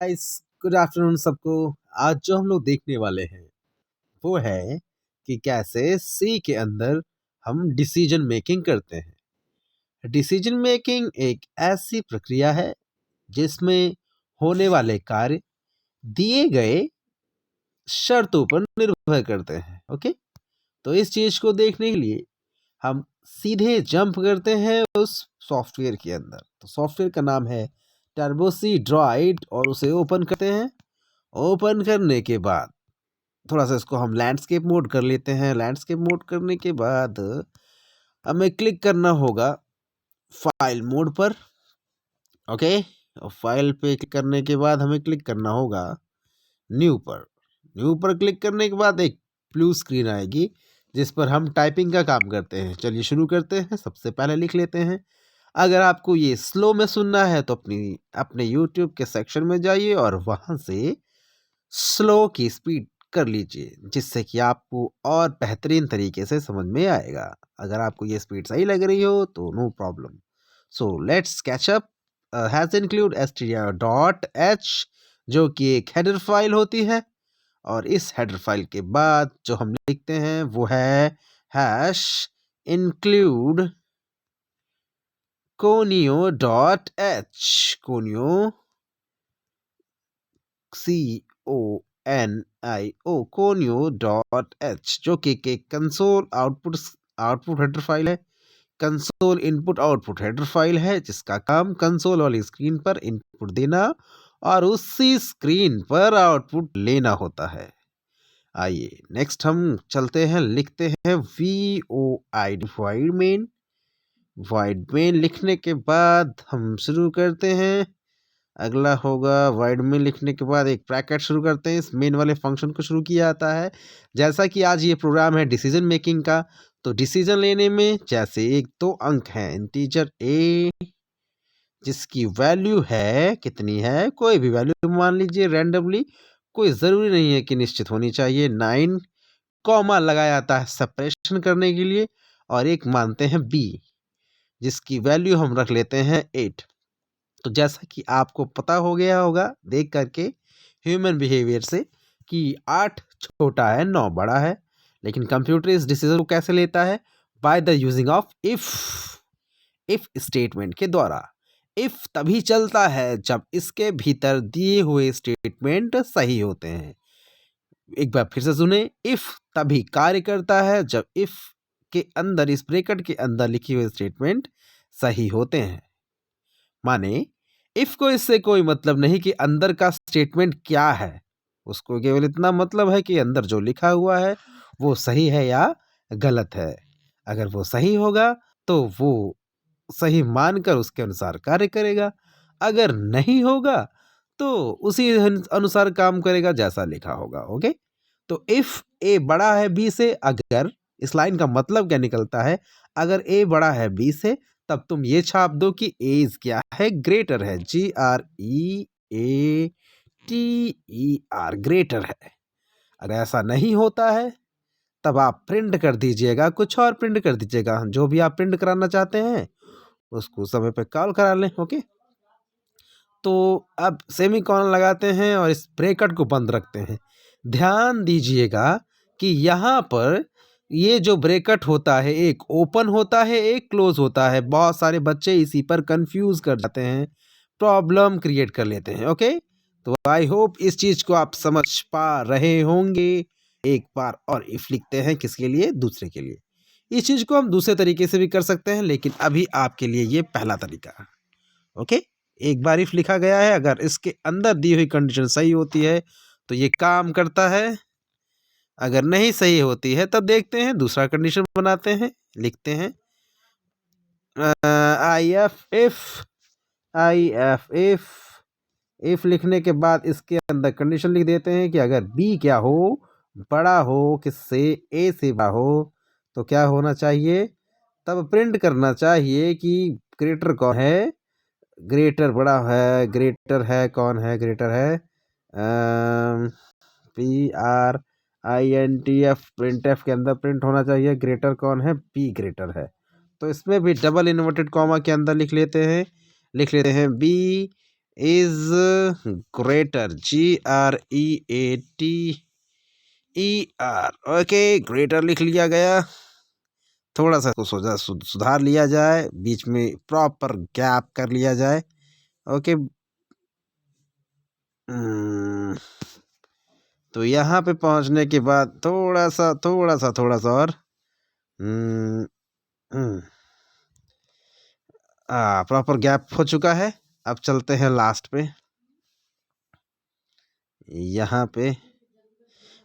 Guys, good afternoon सबको। आज जो हम लोग देखने वाले हैं वो है कि कैसे सी के अंदर हम डिसीजन मेकिंग करते हैं। डिसीजन मेकिंग एक ऐसी प्रक्रिया है जिसमें होने वाले कार्य दिए गए शर्तों पर निर्भर करते हैं। ओके, तो इस चीज को देखने के लिए हम सीधे जंप करते हैं उस सॉफ्टवेयर के अंदर। तो सॉफ्टवेयर का नाम है टर्बोसी ड्रॉइड और उसे ओपन करते हैं। ओपन करने के बाद थोड़ा सा इसको हम लैंडस्केप मोड कर लेते हैं। लैंडस्केप मोड करने के बाद हमें क्लिक करना होगा फाइल मोड पर। ओके, और फाइल पे क्लिक करने के बाद हमें क्लिक करना होगा न्यू पर। न्यू पर क्लिक करने के बाद एक ब्लू स्क्रीन आएगी जिस पर हम टाइपिंग का काम करते हैं। चलिए शुरू करते हैं। सबसे पहले लिख लेते हैं। अगर आपको ये स्लो में सुनना है तो अपने यूट्यूब के सेक्शन में जाइए और वहाँ से स्लो की स्पीड कर लीजिए जिससे कि आपको और बेहतरीन तरीके से समझ में आएगा। अगर आपको ये स्पीड सही लग रही हो तो no problem. So let's catch up. Hash include str.h जो कि एक हेडर फाइल होती है और इस हेडर फाइल के बाद जो हम लिखते हैं वो है hash include conio.h। conio conio.h जो कि एक कंसोल आउटपुट हेडर फाइल है। Console input output header file है जिसका काम कंसोल वाली स्क्रीन पर इनपुट देना और उसी स्क्रीन पर आउटपुट लेना होता है। आइए नेक्स्ट हम चलते हैं, लिखते हैं void void main लिखने के बाद हम शुरू करते हैं। अगला होगा void main लिखने के बाद एक ब्रैकेट शुरू करते हैं। इस मेन वाले फंक्शन को शुरू किया जाता है। जैसा कि आज ये प्रोग्राम है डिसीजन मेकिंग का, तो डिसीजन लेने में जैसे एक दो अंक हैं इंटीजर a जिसकी वैल्यू है कितनी है, कोई भी वैल्यू मान लीजिए रैंडमली, कोई ज़रूरी नहीं है कि निश्चित होनी चाहिए। 9 कॉमा लगाया जाता है सेपरेशन करने के लिए और एक मानते हैं b जिसकी वैल्यू हम रख लेते हैं 8। तो जैसा कि आपको पता हो गया होगा देख करके ह्यूमन बिहेवियर से कि 8 छोटा है 9 बड़ा है, लेकिन कंप्यूटर इस डिसीजन को कैसे लेता है? By the using of if statement के द्वारा। इफ तभी चलता है जब इसके भीतर दिए हुए स्टेटमेंट सही होते हैं। एक बार फिर से सुने, इफ तभी कार्य करता है जब इफ के अंदर, इस ब्रैकेट के अंदर लिखी हुई स्टेटमेंट सही होते हैं। माने इफ को इससे कोई मतलब नहीं कि अंदर का स्टेटमेंट क्या है, उसको केवल इतना मतलब है कि अंदर जो लिखा हुआ है वो सही है या गलत है। अगर वो सही होगा तो वो सही मानकर उसके अनुसार कार्य करेगा, अगर नहीं होगा तो उसी अनुसार काम करेगा जैसा लिखा होगा। ओके, तो इफ ए बड़ा है बी से, अगर इस लाइन का मतलब क्या निकलता है, अगर ए बड़ा है बी से तब तुम ये छाप दो कि एज क्या है, ग्रेटर है, GREATER, ग्रेटर है। अगर ऐसा नहीं होता है तब आप प्रिंट कर दीजिएगा, कुछ और प्रिंट कर दीजिएगा। जो भी आप प्रिंट कराना चाहते हैं उसको समय पे कॉल करा लें। ओके, तो अब सेमीकोलन लगाते हैं और इस ब्रैकेट को बंद रखते हैं। ध्यान दीजिएगा कि यहाँ पर ये जो ब्रैकेट होता है एक ओपन होता है एक क्लोज होता है। बहुत सारे बच्चे इसी पर कंफ्यूज कर जाते हैं, प्रॉब्लम क्रिएट कर लेते हैं। ओके, तो आई होप इस चीज को आप समझ पा रहे होंगे। एक बार और इफ लिखते हैं, किसके लिए? दूसरे के लिए। इस चीज को हम दूसरे तरीके से भी कर सकते हैं लेकिन अभी आपके लिए ये पहला तरीका है। ओके, एक बार इफ लिखा गया है, अगर इसके अंदर दी हुई कंडीशन सही होती है तो ये काम करता है, अगर नहीं सही होती है तब देखते हैं दूसरा कंडीशन बनाते हैं। लिखते हैं इफ लिखने के बाद इसके अंदर कंडीशन लिख देते हैं कि अगर बी क्या हो, बड़ा हो किससे, ए से बड़ा हो, तो क्या होना चाहिए? तब प्रिंट करना चाहिए कि ग्रेटर कौन है। ग्रेटर बड़ा है, ग्रेटर है, कौन है ग्रेटर है? PRINTF, प्रिंट एफ के अंदर प्रिंट होना चाहिए ग्रेटर कौन है, बी ग्रेटर है। तो इसमें भी डबल इन्वर्टेड कॉमा के अंदर लिख लेते हैं B is greater, GREATER। Okay, greater लिख लिया गया। थोड़ा सा सुधार लिया जाए, बीच में प्रॉपर गैप कर लिया जाए। ओके। तो यहाँ पे पहुंचने के बाद थोड़ा सा और प्रॉपर गैप हो चुका है। अब चलते हैं लास्ट पे।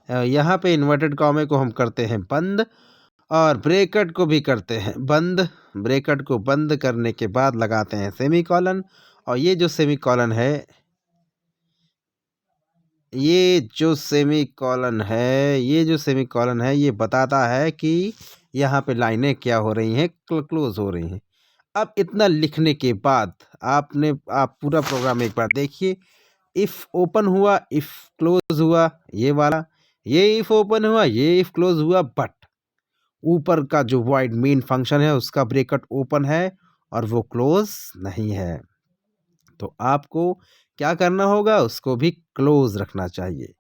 यहाँ पे इन्वर्टेड कॉमे को हम करते हैं बंद, और ब्रैकेट को भी करते हैं बंद। ब्रैकेट को बंद करने के बाद लगाते हैं सेमीकोलन, और ये जो सेमीकोलन है ये बताता है कि यहाँ पे लाइनें क्या हो रही हैं, क्लोज हो रही हैं। अब इतना लिखने के बाद आप पूरा प्रोग्राम एक बार देखिए। इफ ओपन हुआ, इफ क्लोज हुआ, ये वाला, ये इफ ओपन हुआ, ये इफ क्लोज हुआ, बट ऊपर का जो वॉइड मेन फंक्शन है उसका ब्रैकेट ओपन है और वो क्लोज नहीं है। तो आपको क्या करना होगा, उसको भी क्लोज रखना चाहिए।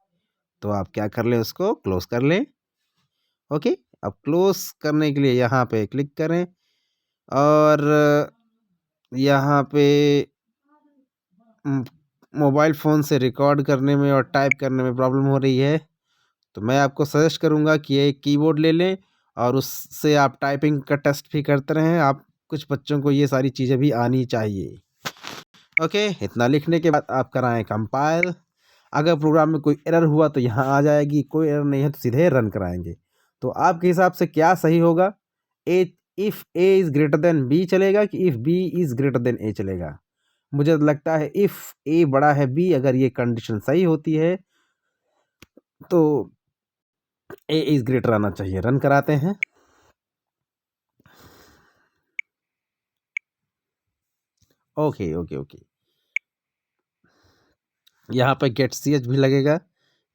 तो आप क्या कर लें, उसको क्लोज कर लें। ओके, अब क्लोज करने के लिए यहाँ पे क्लिक करें, और यहाँ पे मोबाइल फ़ोन से रिकॉर्ड करने में और टाइप करने में प्रॉब्लम हो रही है, तो मैं आपको सजेस्ट करूँगा कि एक कीबोर्ड ले लें और उससे आप टाइपिंग का टेस्ट भी करते रहें। आप कुछ बच्चों को ये सारी चीज़ें भी आनी चाहिए। ओके, इतना लिखने के बाद आप कराएं कंपाइल। अगर प्रोग्राम में कोई एरर हुआ तो यहाँ आ जाएगी, कोई एरर नहीं है तो सीधे रन कराएंगे। तो आपके हिसाब से क्या सही होगा, if A is greater than B चलेगा कि if B is greater than A चलेगा? मुझे लगता है इफ़ ए बड़ा है बी, अगर ये कंडीशन सही होती है तो ए इज़ ग्रेटर आना चाहिए। रन कराते हैं। ओके ओके ओके, यहाँ पे गेट सी एच भी लगेगा।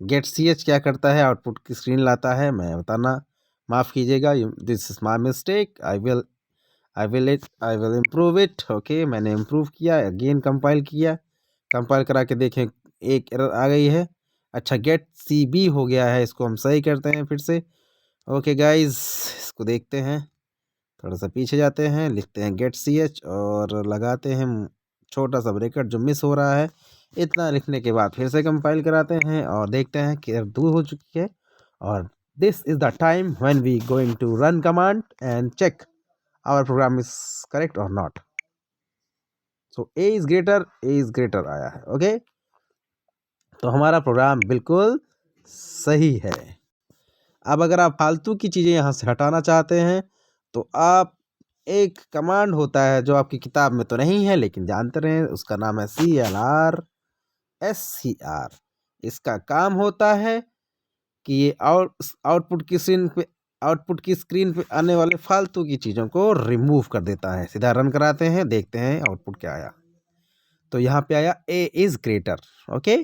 गेट सी एच क्या करता है, आउटपुट की स्क्रीन लाता है। मैं बताना, माफ़ कीजिएगा, this is my mistake, I will improve it. Okay, मैंने इम्प्रूव किया, अगेन कंपाइल किया। कंपाइल करा के देखें, एक एरर आ गई है। अच्छा, गेट सी बी हो गया है, इसको हम सही करते हैं फिर से। ओके गाइज, इसको देखते हैं। थोड़ा सा पीछे जाते हैं, लिखते हैं गेट सी एच और लगाते हैं छोटा सा ब्रैकेट जो मिस हो रहा है। इतना लिखने के बाद फिर से कंपाइल कराते हैं और देखते हैं कि एरर दूर हो चुकी है। और this is the time when we going to run command and check our program is correct और not. So A is greater आया है। ओके, तो हमारा प्रोग्राम बिल्कुल सही है। अब अगर आप फालतू की चीज़ें यहाँ से हटाना चाहते हैं तो आप, एक कमांड होता है जो आपकी किताब में तो नहीं है लेकिन जानते रहे, उसका नाम है CLRSCR। इसका काम होता है कि ये आउटपुट की स्क्रीन पे आने वाले फालतू की चीज़ों को रिमूव कर देता है। सीधा रन कराते हैं, देखते हैं आउटपुट क्या आया। तो यहाँ पे आया ए इज़ ग्रेटर। ओके,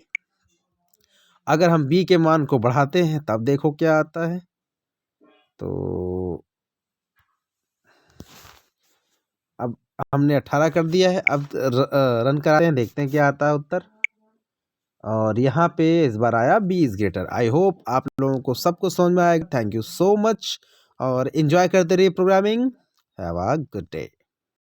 अगर हम बी के मान को बढ़ाते हैं तब देखो क्या आता है। तो अब हमने 18 कर दिया है। अब रन कराते हैं, देखते हैं क्या आता है उत्तर। और यहाँ पे इस बार आया B is greater. I hope आप लोगों को सब कुछ समझ में आएगा। थैंक यू सो मच, और इन्जॉय करते रहिए programming. Have a good day.